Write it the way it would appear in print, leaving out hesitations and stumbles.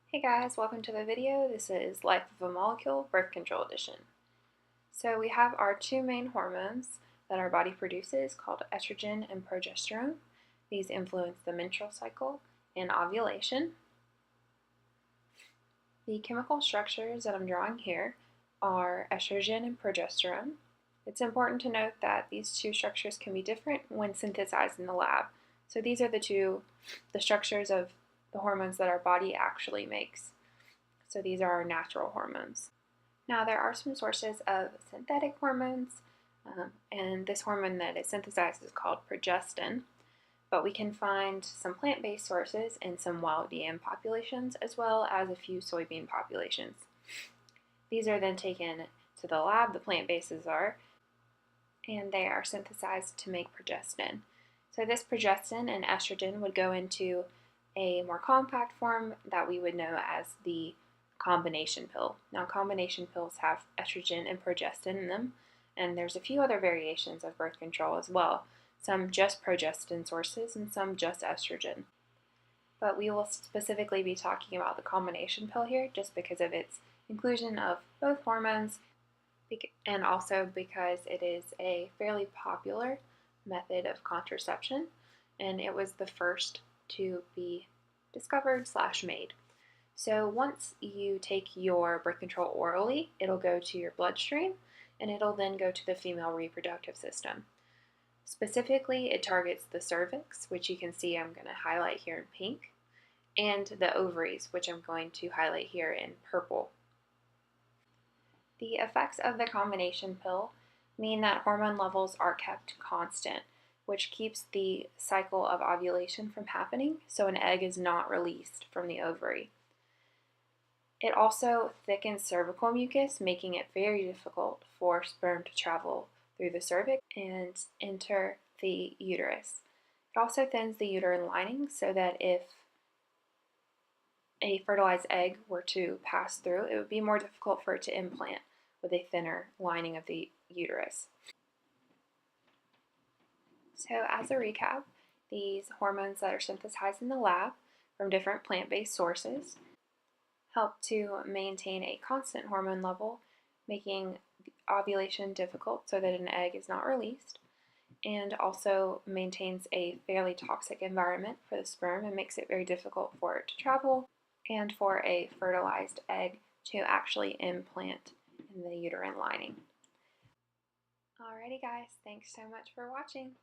Hey guys, welcome to the video. This is Life of a Molecule, Birth Control Edition. So we have our two main hormones that our body produces called estrogen and progesterone. These influence the menstrual cycle and ovulation. The chemical structures that I'm drawing here are estrogen and progesterone. It's important to note that these two structures can be different when synthesized in the lab. So these are the structures of the hormones that our body actually makes. So these are our natural hormones. Now there are some sources of synthetic hormones, and this hormone that is synthesized is called progestin, but we can find some plant-based sources in some wild yam populations as well as a few soybean populations. These are then taken to the lab, the plant bases are, and they are synthesized to make progestin. So this progestin and estrogen would go into a more compact form that we would know as the combination pill. Now combination pills have estrogen and progestin in them, and there's a few other variations of birth control as well, some just progestin sources and some just estrogen. But we will specifically be talking about the combination pill here just because of its inclusion of both hormones and also because it is a fairly popular method of contraception, and it was the first to be discovered / made. So once you take your birth control orally, it'll go to your bloodstream and it'll then go to the female reproductive system. Specifically, it targets the cervix, which you can see I'm going to highlight here in pink, and the ovaries, which I'm going to highlight here in purple. The effects of the combination pill mean that hormone levels are kept constant, which keeps the cycle of ovulation from happening, so an egg is not released from the ovary. It also thickens cervical mucus, making it very difficult for sperm to travel through the cervix and enter the uterus. It also thins the uterine lining so that if a fertilized egg were to pass through, it would be more difficult for it to implant with a thinner lining of the uterus. So as a recap, these hormones that are synthesized in the lab from different plant-based sources help to maintain a constant hormone level, making ovulation difficult so that an egg is not released, and also maintains a fairly toxic environment for the sperm and makes it very difficult for it to travel and for a fertilized egg to actually implant in the uterine lining. Alrighty guys, thanks so much for watching.